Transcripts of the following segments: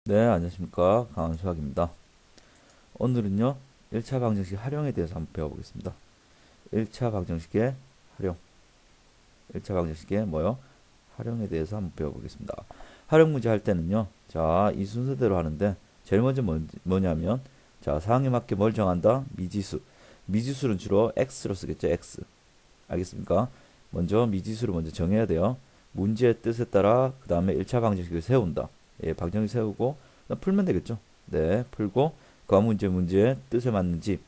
네, 안녕하십니까. 강수학입니다. 오늘은요, 1차 방정식 활용에 대해서 한번 배워보겠습니다. 1차 방정식의 활용. 1차 방정식의 뭐요? 활용에 대해서 한번 배워보겠습니다. 활용 문제 할 때는요, 자, 이 순서대로 하는데, 제일 먼저 뭐냐면, 자, 사항에 맞게 뭘 정한다? 미지수. 미지수는 주로 x로 쓰겠죠, x. 알겠습니까? 먼저 미지수를 먼저 정해야 돼요. 문제의 뜻에 따라 그 다음에 1차 방정식을 세운다. 예, 방정식 세우고 풀면 되겠죠. 네, 풀고 그 문제의 뜻에 맞는지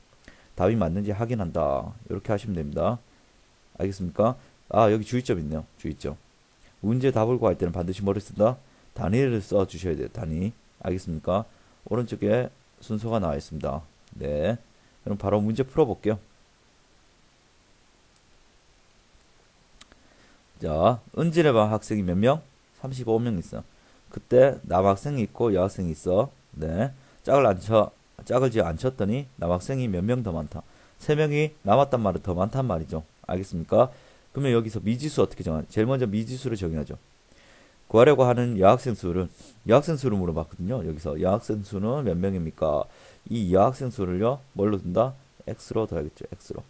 답이 맞는지 확인한다. 이렇게 하시면 됩니다. 알겠습니까? 아, 여기 주의점 있네요. 주의점. 문제 답을 구할 때는 반드시 뭐를 쓴다? 단위를 써 주셔야 돼요. 단위. 알겠습니까? 오른쪽에 순서가 나와 있습니다. 네. 그럼 바로 문제 풀어볼게요. 자, 은진의 반 학생이 몇 명? 35명 있어. 그때 남학생이 있고 여학생이 있어. 네. 짝을 안 쳤더니 남학생이 몇 명 더 많다. 3명이 남았단 말은 더 많단 말이죠. 알겠습니까? 그러면 여기서 미지수 어떻게 정하냐? 제일 먼저 미지수를 정해야죠. 구하려고 하는 여학생 수를 물어봤거든요. 여기서 여학생 수는 몇 명입니까? 이 여학생 수를요, 뭘로 둔다? x로 더하겠죠. x로.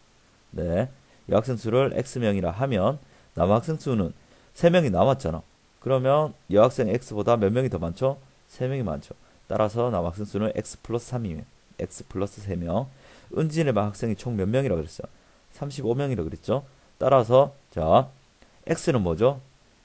네. 여학생 수를 x명이라 하면 남학생 수는 3명이 남았잖아. 그러면 여학생 x보다 몇 명이 더 많죠? 3명이 많죠. 따라서 남학생 수는 x 플러스 3이면 x 플러스 3명. 은진의 반 학생이 총 몇 명이라고 그랬어요? 35명이라고 그랬죠. 따라서 자, x는 뭐죠?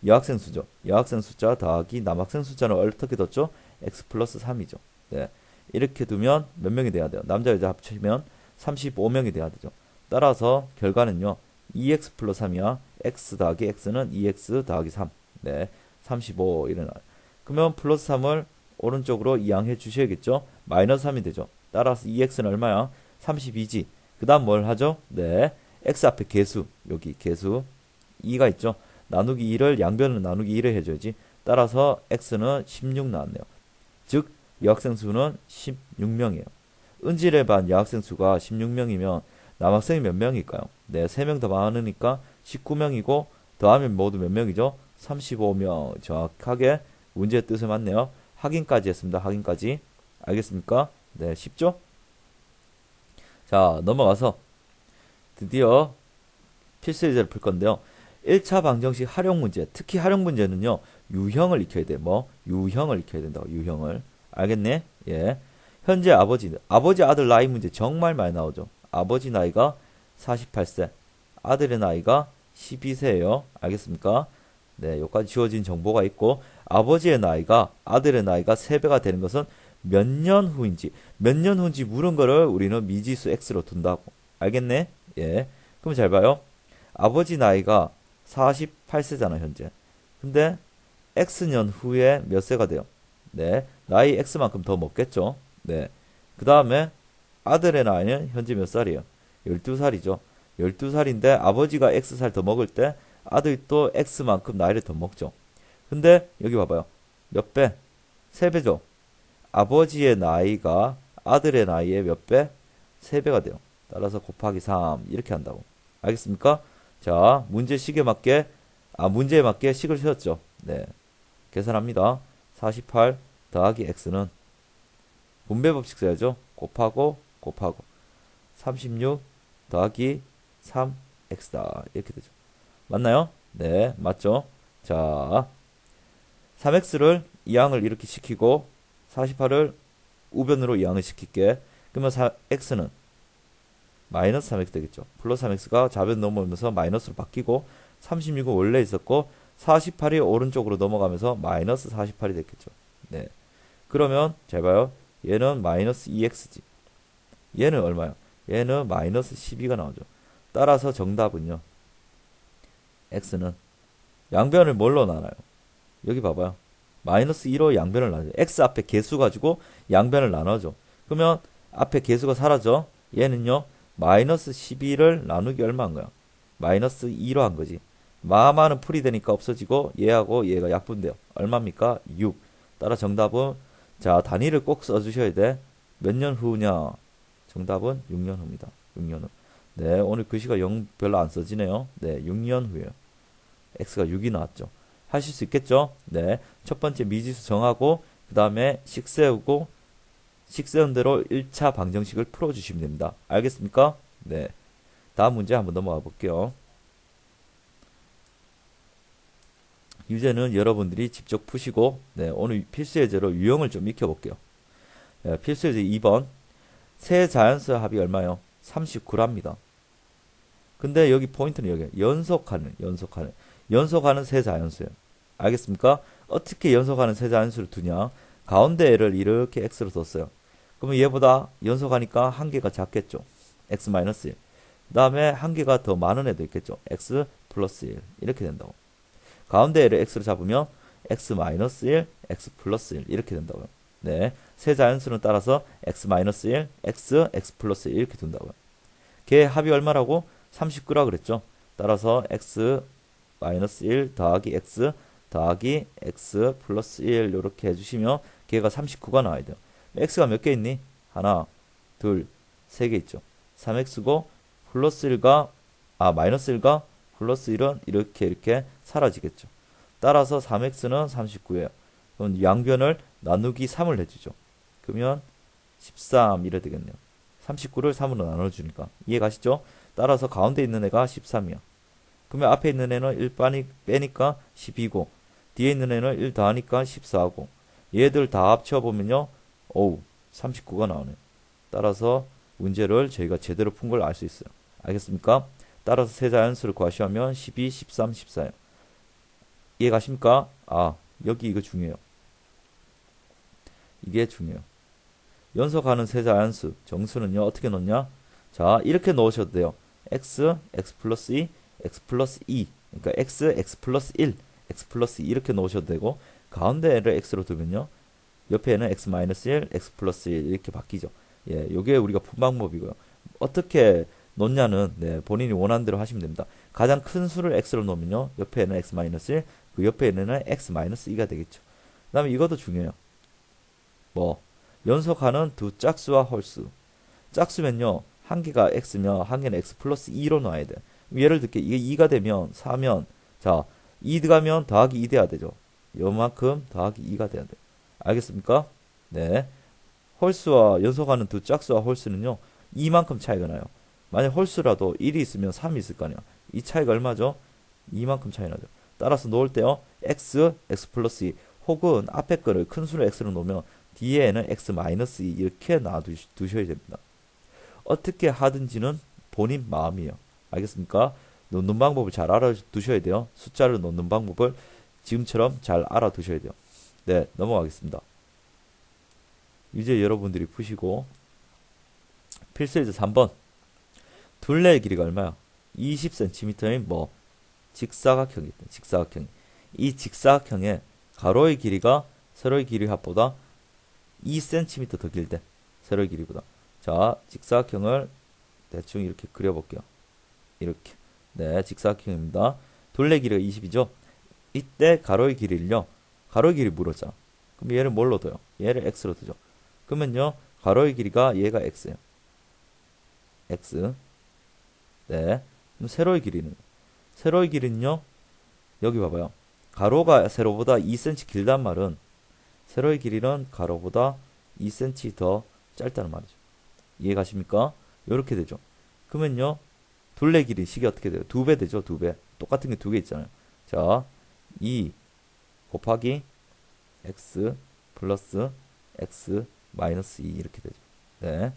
여학생 수죠. 여학생 숫자 더하기 남학생 숫자는 어떻게 뒀죠? x 플러스 3이죠. 네. 이렇게 두면 몇 명이 돼야 돼요? 남자 여자 합치면 35명이 돼야 되죠. 따라서 결과는요. 2x 플러스 3이야. x 더하기 x는 2x 더하기 3. 네. 35 일어나요. 그러면 플러스 3을 오른쪽으로 이항해 주셔야겠죠. 마이너스 3이 되죠. 따라서 2x는 얼마야? 32지. 그 다음 뭘 하죠? 네. x 앞에 개수. 여기 개수 2가 있죠. 나누기 2를 양변을 나누기 2를 해줘야지. 따라서 x는 16 나왔네요. 즉 여학생 수는 16명이에요. 은질의 반 여학생 수가 16명이면 남학생이 몇 명일까요? 네, 3명 더 많으니까 19명이고 더하면 모두 몇 명이죠? 35명. 정확하게 문제의 뜻에 맞네요. 확인까지 했습니다. 확인까지. 알겠습니까? 네, 쉽죠? 자, 넘어가서 드디어 필수 예제를 풀 건데요. 1차 방정식 활용 문제, 특히 활용 문제는요, 유형을 익혀야 돼. 뭐? 유형을 익혀야 된다고, 유형을. 알겠네? 예. 현재 아버지 아들 나이 문제 정말 많이 나오죠. 아버지 나이가 48세, 아들의 나이가 12세예요. 알겠습니까? 네, 여기까지 지워진 정보가 있고, 아버지의 나이가, 아들의 나이가 3배가 되는 것은 몇 년 후인지 물은 거를 우리는 미지수 x로 둔다고. 알겠네? 예. 그럼 잘 봐요. 아버지 나이가 48세잖아, 현재. 근데 X년 후에 몇 세가 돼요? 네. 나이 X만큼 더 먹겠죠? 네. 그 다음에 아들의 나이는 현재 몇 살이에요? 12살이죠. 12살인데 아버지가 X살 더 먹을 때 아들이 또 X만큼 나이를 더 먹죠. 근데 여기 봐봐요. 몇 배? 3배죠. 아버지의 나이가 아들의 나이의 몇 배? 3배가 돼요. 따라서 곱하기 3 이렇게 한다고. 알겠습니까? 자, 문제에 맞게 식을 세웠죠. 네. 계산합니다. 48 더하기 x는 분배 법칙 써야죠. 곱하고 36 더하기 3x다. 이렇게 되죠. 맞나요? 네, 맞죠? 자, 3x를 이항을 이렇게 시키고 48을 우변으로 이항을 시킬게. 그러면 x는 마이너스 3x 되겠죠. 플러스 3x가 좌변 넘어오면서 마이너스로 바뀌고 36은 원래 있었고 48이 오른쪽으로 넘어가면서 마이너스 48이 됐겠죠. 네. 그러면 잘 봐요. 얘는 마이너스 2x지. 얘는 얼마요? 얘는 마이너스 12가 나오죠. 따라서 정답은요. x는 양변을 뭘로 나눠요? 여기 봐봐요. 마이너스 2로 양변을 나눠요. x 앞에 개수 가지고 양변을 나눠죠. 그러면 앞에 개수가 사라져. 얘는요. 마이너스 12를 나누기 얼마인 거야? 마이너스 2로 한 거지. 마마는 풀이 되니까 없어지고 얘하고 얘가 약분돼요. 얼마입니까? 6. 따라 정답은 자 단위를 꼭 써주셔야 돼. 몇 년 후냐? 정답은 6년 후입니다. 6년 후. 네, 오늘 글씨가 별로 안 써지네요. 네, 6년 후에요. x가 6이 나왔죠. 하실 수 있겠죠? 네, 첫 번째 미지수 정하고 그 다음에 식 세우고 식 세운 대로 1차 방정식을 풀어주시면 됩니다. 알겠습니까? 네. 다음 문제 한번 넘어가 볼게요. 유제는 여러분들이 직접 푸시고 네, 오늘 필수 예제로 유형을 좀 익혀볼게요. 네, 필수 예제 2번 세 자연수의 합이 얼마요? 39랍니다. 근데 여기 포인트는 여기 연속하는 세 자연수예요. 알겠습니까? 어떻게 연속하는 세 자연수를 두냐? 가운데 애를 이렇게 x로 뒀어요. 그러면 얘보다 연속하니까 한 개가 작겠죠. x-1. 그 다음에 한 개가 더 많은 애도 있겠죠. x 플러스 1 이렇게 된다고. 가운데 애를 x로 잡으면 x-1, x 플러스 1 이렇게 된다고요. 네, 세 자연수는 따라서 x-1, x 플러스 1 이렇게 둔다고요. 걔 합이 얼마라고? 39라 그랬죠. 따라서 x-1 더하기 x 더하기 x 플러스 1 이렇게 해주시면 걔가 39가 나와야 돼요. x가 몇 개 있니? 하나, 둘, 세 개 있죠. 3x고 플러스 1과 마이너스 1과 플러스 1은 이렇게 사라지겠죠. 따라서 3x는 39예요. 그럼 양변을 나누기 3을 해주죠. 그러면 13 이래 되겠네요. 39를 3으로 나눠주니까. 이해가시죠? 따라서 가운데 있는 애가 13이야. 그러면 앞에 있는 애는 1 빼니까 12고 뒤에 있는 애는 1 더하니까 14고 얘들 다 합쳐보면요. 39가 나오네요. 따라서 문제를 저희가 제대로 푼 걸 알 수 있어요. 알겠습니까? 따라서 세 자연수를 구하시면 12, 13, 14예요. 이해가십니까? 여기 이거 중요해요. 이게 중요해요. 연속하는 세 자연수 정수는요. 어떻게 놓냐? 자, 이렇게 놓으셔도 돼요. x 플러스 2, x 플러스 2. 그러니까 x 플러스 1, x 플러스 2 이렇게 놓으셔도 되고 가운데를 x로 두면요. 옆에는 x 마이너스 1, x 플러스 1 이렇게 바뀌죠. 예, 요게 우리가 푼 방법이고요. 어떻게 놓냐는 본인이 원하는 대로 하시면 됩니다. 가장 큰 수를 x로 놓으면요. 옆에는 x 마이너스 1, 그 옆에는 x 마이너스 2가 되겠죠. 그 다음에 이것도 중요해요. 연속하는 두 짝수와 홀수. 짝수면요. 한 개가 x면 한 개는 x 플러스 2로 놔야 돼. 예를 들게 이게 2가 되면 4면 자 2 들어가면 더하기 2 돼야 되죠. 요만큼 더하기 2가 돼야 돼. 알겠습니까? 네. 홀수와 연속하는 두 짝수와 홀수는요. 이만큼 차이가 나요. 만약 홀수라도 1이 있으면 3이 있을 거 아니야. 이 차이가 얼마죠? 이만큼 차이 나죠. 따라서 놓을 때요. x 플러스 2 혹은 앞에 거를 큰 수를 x로 놓으면 뒤에는 x 마이너스 2 이렇게 놔두셔야 됩니다. 어떻게 하든지는 본인 마음이에요. 알겠습니까? 놓는 방법을 잘 알아두셔야 돼요. 숫자를 놓는 방법을 지금처럼 잘 알아두셔야 돼요. 네, 넘어가겠습니다. 이제 여러분들이 푸시고 필수예제 3번 둘레의 길이가 얼마야? 20cm인 직사각형이 있다. 직사각형. 이 직사각형의 가로의 길이가 세로의 길이 합보다 2cm 더 길대. 세로의 길이보다. 자, 직사각형을 대충 이렇게 그려볼게요. 이렇게. 네, 직사각형입니다. 둘레 길이가 20이죠. 이때 가로의 길이를요. 가로의 길이 물었잖아. 그럼 얘를 뭘로 둬요? 얘를 x로 두죠. 그러면요. 가로의 길이가 얘가 x예요. x. 네. 그럼 세로의 길이는? 세로의 길이는요. 여기 봐봐요. 가로가 세로보다 2cm 길단 말은 세로의 길이는 가로보다 2cm 더 짧다는 말이죠. 이해가십니까? 이렇게 되죠. 그러면요. 둘레 길이 식이 어떻게 돼요? 2배 되죠. 2배. 똑같은 게 2개 있잖아요. 자, 2 곱하기 x 플러스 x 마이너스 2 이렇게 되죠. 네.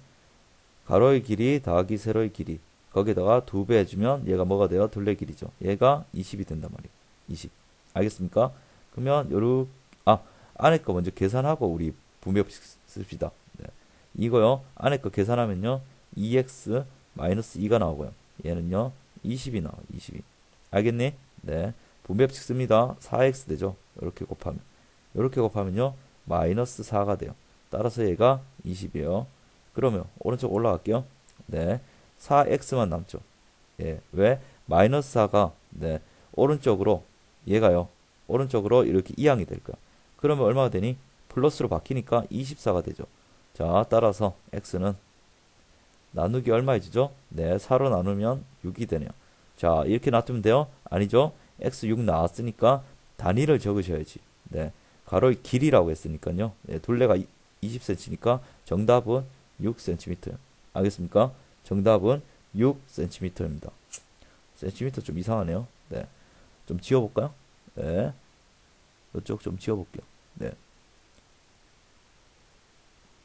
가로의 길이 더하기 세로의 길이 거기다가 2배 해주면 얘가 뭐가 돼요? 둘레 길이죠. 얘가 20이 된단 말이에요. 20. 알겠습니까? 그러면 요렇게 안에 거 먼저 계산하고 우리 분배법칙 씁시다. 네. 이거요. 안에 거 계산하면요. 2x 마이너스 2가 나오고요. 얘는요. 20이 나와요. 20이. 알겠니? 네. 분배법칙 씁니다. 4x 되죠. 이렇게 곱하면. 이렇게 곱하면요. 마이너스 4가 돼요. 따라서 얘가 20이에요. 그러면 오른쪽 올라갈게요. 네. 4x만 남죠. 예. 왜? 마이너스 4가 네. 오른쪽으로 얘가요. 오른쪽으로 이렇게 이항이 될 거야. 그러면 얼마가 되니? 플러스로 바뀌니까 24가 되죠. 자, 따라서 x는 나누기 얼마 해주죠? 네, 4로 나누면 6이 되네요. 자, 이렇게 놔두면 돼요? 아니죠? x 6 나왔으니까 단위를 적으셔야지. 네, 가로의 길이라고 했으니까요. 예, 둘레가 20cm니까 정답은 6cm. 알겠습니까? 정답은 6cm입니다. cm 좀 이상하네요. 네. 좀 지워볼까요? 네. 이쪽 좀 지워볼게요. 네.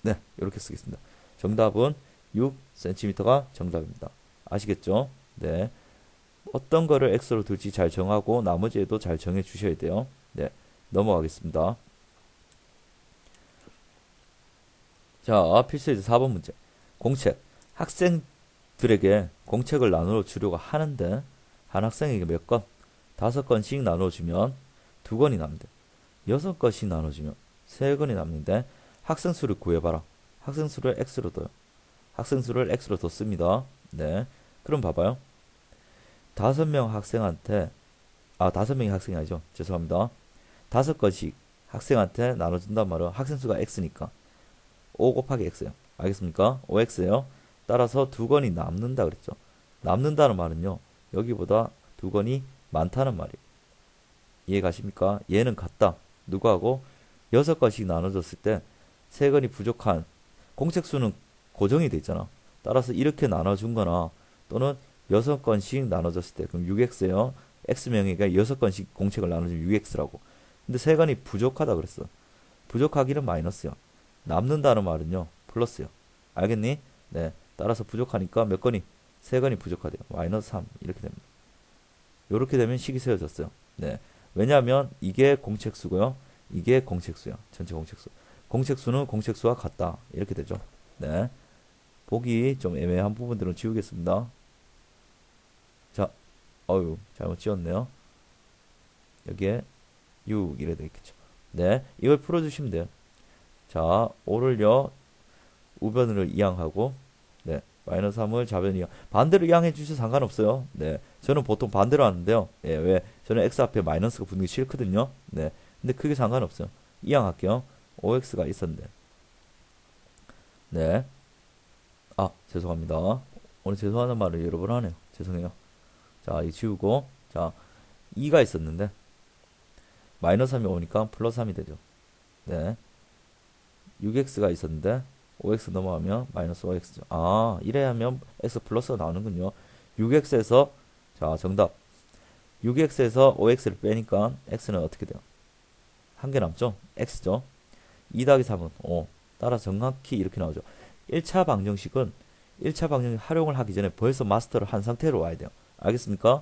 네. 이렇게 쓰겠습니다. 정답은 6cm가 정답입니다. 아시겠죠? 네. 어떤 거를 x로 둘지 잘 정하고 나머지에도 잘 정해 주셔야 돼요. 네. 넘어가겠습니다. 자, 필수에서 4번 문제. 공책. 학생들에게 공책을 나누어 주려고 하는데 한 학생에게 몇 건? 5건씩 나눠주면 2건이 남는데 6건씩 나눠주면 3건이 남는데 학생 수를 구해봐라. 학생 수를 x로 둬요. 학생 수를 x로 뒀습니다. 네. 그럼 봐봐요. 5명 학생한테 5명이 학생이 아니죠. 죄송합니다. 5건씩 학생한테 나눠준단 말은 학생 수가 x니까 5 곱하기 x예요. 알겠습니까? 5x예요. 따라서 2건이 남는다 그랬죠. 남는다는 말은요. 여기보다 2건이 많다는 말이에요. 이해가십니까? 얘는 같다. 누구하고? 6건씩 나눠줬을 때 3건이 부족한 공책수는 고정이 돼 있잖아. 따라서 이렇게 나눠준 거나 또는 6건씩 나눠줬을 때 그럼 6x예요. x명에게 6건씩 공책을 나눠주면 6x라고. 근데 3건이 부족하다 그랬어. 부족하기는 마이너스야. 남는다는 말은요. 플러스요. 알겠니? 네. 따라서 부족하니까 몇 건이? 3건이 부족하대요. 마이너스 3 이렇게 됩니다. 이렇게 되면 식이 세워졌어요. 네. 왜냐하면 이게 공책수고요. 이게 공책수요. 전체 공책수. 공책수는 공책수와 같다. 이렇게 되죠. 네. 보기 좀 애매한 부분들은 지우겠습니다. 자, 잘못 지웠네요. 여기에 6 이래 돼 있겠죠. 네. 이걸 풀어주시면 돼요. 자, 5를요. 우변을 이항하고 네. 마이너스 3을 좌변 이항. 반대로 이항해 주셔도 상관없어요. 네. 저는 보통 반대로 하는데요. 예, 왜? 저는 x 앞에 마이너스가 붙는 게 싫거든요. 네. 근데 크게 상관없어요. 이항할게요. 5x가 있었는데. 네. 죄송합니다. 오늘 죄송하는 말을 여러 번 하네요. 죄송해요. 자, 이 지우고. 자, 2가 있었는데. 마이너스 3이 오니까 플러스 3이 되죠. 네. 6x가 있었는데 5x 넘어가면 마이너스 5x죠. 이래 하면 x 플러스가 나오는군요. 6x에서 자 정답 6x에서 5x를 빼니까 x는 어떻게 돼요? 한 개 남죠? x죠. 2 더하기 3은 5. 따라 정확히 이렇게 나오죠. 1차 방정식은 1차 방정식 활용을 하기 전에 벌써 마스터를 한 상태로 와야 돼요. 알겠습니까?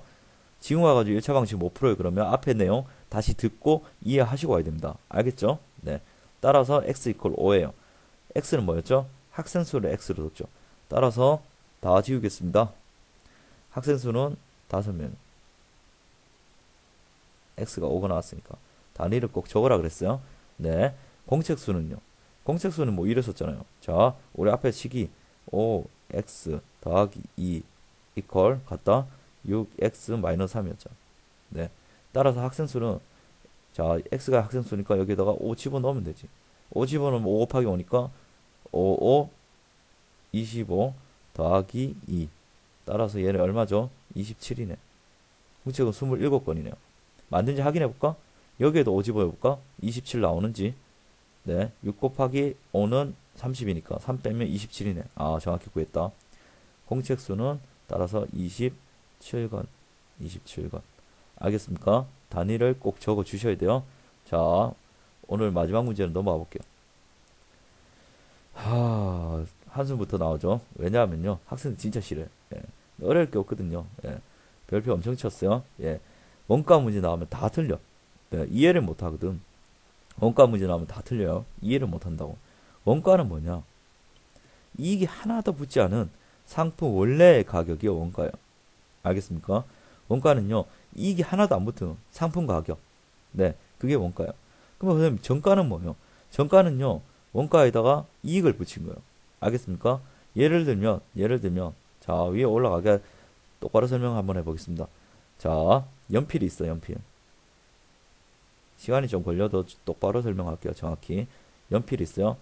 지금 와가지고 1차 방정식 못 풀어요. 그러면 앞에 내용 다시 듣고 이해하시고 와야 됩니다. 알겠죠? 네. 따라서 x 이퀄 5예요. x는 뭐였죠? 학생 수를 x로 뒀죠. 따라서 다 지우겠습니다. 학생 수는 5명. x가 5가 나왔으니까. 단위를 꼭 적으라 그랬어요. 네. 공책 수는요. 공책 수는 뭐 이랬었잖아요. 자, 우리 앞에 식이 5x 더하기 2 이퀄 같다. 6x 마이너스 3이었죠. 네. 따라서 학생 수는 자, x가 학생 수니까 여기다가 5 집어넣으면 되지. 5 집어넣으면 5 곱하기 5니까 5, 25 더하기 2. 따라서 얘는 얼마죠? 27이네. 공책은 27건이네요. 맞는지 확인해볼까? 여기에도 5 집어볼까? 27 나오는지. 네. 6 곱하기 5는 30이니까 3 빼면 27이네. 정확히 구했다. 공책수는 따라서 27건. 27건. 알겠습니까? 단위를 꼭 적어 주셔야 돼요. 자, 오늘 마지막 문제는 넘어가 볼게요. 한숨부터 나오죠. 왜냐하면요. 학생들 진짜 싫어요. 예. 어려울 게 없거든요. 예. 별표 엄청 쳤어요. 예. 원가 문제 나오면 다 틀려. 예. 이해를 못 하거든. 원가 문제 나오면 다 틀려요. 이해를 못 한다고. 원가는 뭐냐? 이익이 하나도 붙지 않은 상품 원래의 가격이 원가예요. 알겠습니까? 원가는요. 이익이 하나도 안 붙은 상품 가격. 네. 그게 원가예요. 그럼 선생님 정가는 뭐예요? 정가는요. 원가에다가 이익을 붙인 거예요. 알겠습니까? 예를 들면 자, 위에 올라가게 똑바로 설명 한번 해보겠습니다. 자, 연필이 있어. 연필. 시간이 좀 걸려도 똑바로 설명할게요. 정확히. 연필이 있어요.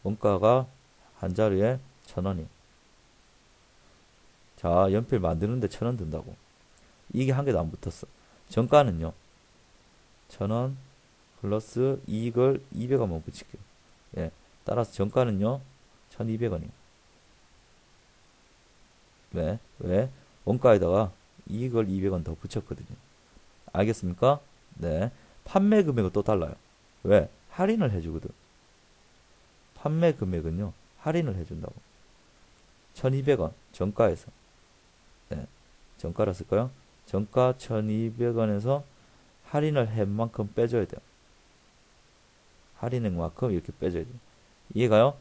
원가가 한 자루에 1,000원이에요. 자, 연필 만드는데 1,000원 든다고. 이게 한 개도 안 붙었어. 정가는요. 1000원 플러스 이익을 200원만 붙일게요. 예. 따라서 정가는요, 1200원이에요. 왜? 원가에다가 이익을 200원 더 붙였거든요. 알겠습니까? 네. 판매 금액은 또 달라요. 왜? 할인을 해주거든. 판매 금액은요, 할인을 해준다고. 1200원, 정가에서. 네. 정가라 쓸까요? 정가 1200원에서 할인을 한 만큼 빼줘야 돼요. 할인액만큼 이렇게 빼줘야 돼요. 이해가요?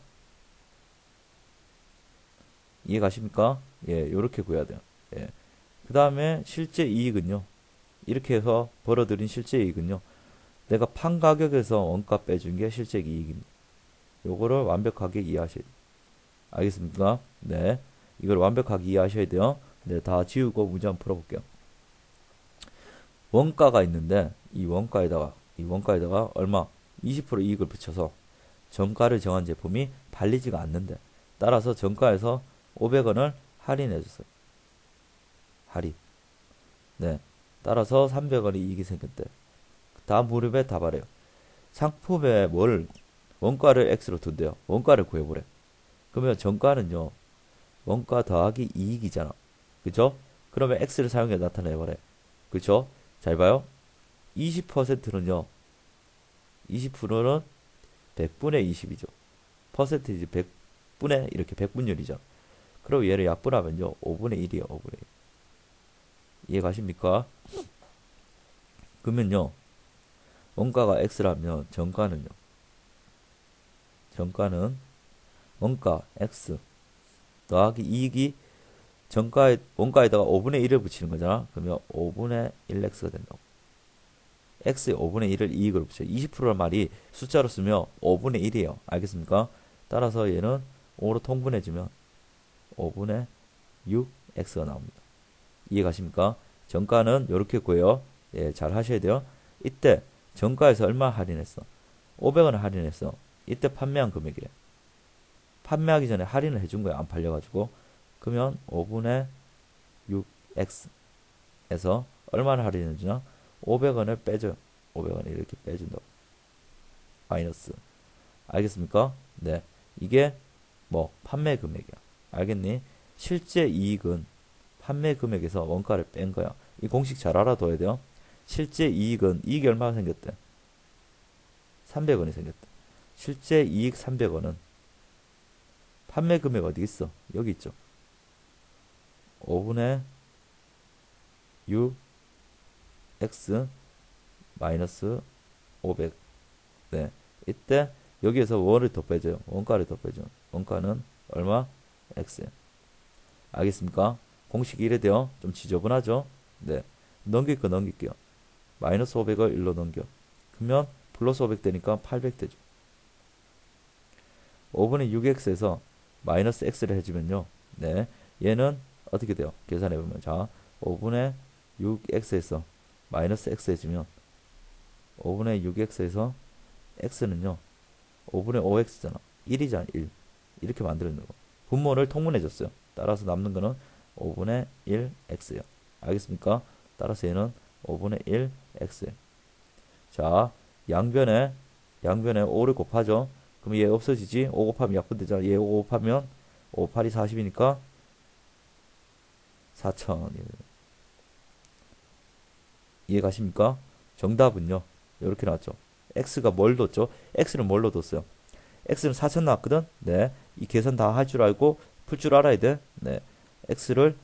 이해가십니까? 예, 요렇게 구해야 돼요. 예. 그 다음에 실제 이익은요. 이렇게 해서 벌어들인 실제 이익은요. 내가 판 가격에서 원가 빼준 게 실제 이익입니다. 요거를 완벽하게 이해하셔야 돼요. 알겠습니까? 네. 이걸 완벽하게 이해하셔야 돼요. 네, 다 지우고 문제 한번 풀어볼게요. 원가가 있는데 이 원가에다가 얼마? 20% 이익을 붙여서 정가를 정한 제품이 팔리지가 않는데 따라서 정가에서 500원을 할인해 줬어요. 할인. 네. 따라서 300원의 이익이 생겼대. 다음 무릎에 답하래요. 상품에 원가를 X로 둔대요. 원가를 구해보래. 그러면 정가는요. 원가 더하기 이익이잖아. 그죠? 그러면 X를 사용해 나타내버려. 그죠? 잘 봐요. 20%는요. 20%는 100분의 20이죠. 퍼센티지 100분의 이렇게 100분율이죠. 그럼 얘를 약분하면요. 5분의 1이에요. 5분의 1. 이해 가십니까? 그러면요. 원가가 X라면 정가는요. 정가는 원가 X 더하기 이익이 원가에다가 5분의 1을 붙이는 거잖아. 그러면 5분의 1X가 된다고. X에 5분의 1을 이익으로 붙여. 20%란 말이 숫자로 쓰면 5분의 1이에요. 알겠습니까? 따라서 얘는 5로 통분해주면 5분의 6X가 나옵니다. 이해 가십니까? 정가는 이렇게 구해요. 예, 잘 하셔야 돼요. 이때 정가에서 얼마 할인했어? 500원을 할인했어. 이때 판매한 금액이래. 판매하기 전에 할인을 해준 거야. 안 팔려가지고. 그러면 5분의 6x에서 얼마나 할인해주나? 500원을 빼줘요. 500원을 이렇게 빼준다고. 마이너스. 알겠습니까? 네. 이게 판매 금액이야. 알겠니? 실제 이익은 판매 금액에서 원가를 뺀 거야. 이 공식 잘 알아둬야 돼요. 실제 이익이 얼마나 생겼대? 300원이 생겼대. 실제 이익 300원은 판매 금액 어디 있어? 여기 있죠. 5분의 6x 마이너스 500. 네. 이때 여기에서 원을 더 빼줘요. 원가를 더 빼줘. 원가는 얼마? x. 알겠습니까? 공식이 이래 돼요. 좀 지저분하죠? 네. 넘길 거 넘길게요. 마이너스 500을 1로 넘겨. 그러면 플러스 500 되니까 800 되죠. 5분의 6x에서 마이너스 x를 해주면요. 네. 얘는 어떻게 돼요? 계산해보면. 자, 5분의 6x에서 마이너스 x 해주면 5분의 6x에서 x는요. 5분의 5x잖아. 1이잖아. 1. 이렇게 만드는 거. 분모를 통분해줬어요. 따라서 남는 거는 5분의 1x예요. 알겠습니까? 따라서 얘는 5분의 1x. 자, 양변에 5를 곱하죠. 그럼 얘 없어지지? 5 곱하면 약분되잖아. 얘 5 곱하면 5, 8이 40이니까 4000. 이해 가십니까? 정답은요. 이렇게 나왔죠. x가 뭘 뒀죠? x는 뭘로 뒀어요? x는 4000 나왔거든? 네. 이 계산 다 할 줄 알고 풀 줄 알아야 돼. 네. x를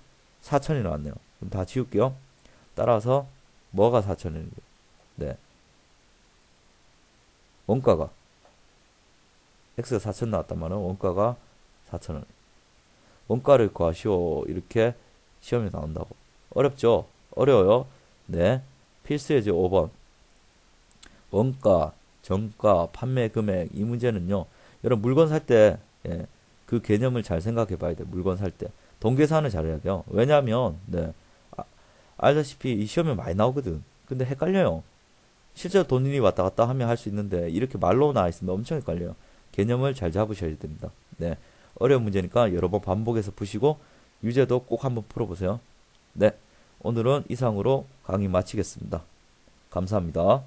4000이 나왔네요. 그럼 다 지울게요. 따라서 뭐가 4000이에요? 네. 원가가 x가 4000 나왔단 말은 원가가 4000원. 원가를 구하시오. 이렇게 시험에 나온다고. 어렵죠? 어려워요. 네. 필수예제 5번. 원가, 정가, 판매 금액. 이 문제는요. 여러분 물건 살 때, 예, 그 개념을 잘 생각해 봐야 돼요. 물건 살 때. 동계산을 잘해야 돼요. 왜냐면, 네. 알다시피 이 시험에 많이 나오거든. 근데 헷갈려요. 실제로 돈이 왔다 갔다 하면 할 수 있는데, 이렇게 말로 나와 있으면 엄청 헷갈려요. 개념을 잘 잡으셔야 됩니다. 네. 어려운 문제니까 여러 번 반복해서 푸시고, 유제도 꼭 한번 풀어보세요. 네. 오늘은 이상으로 강의 마치겠습니다. 감사합니다.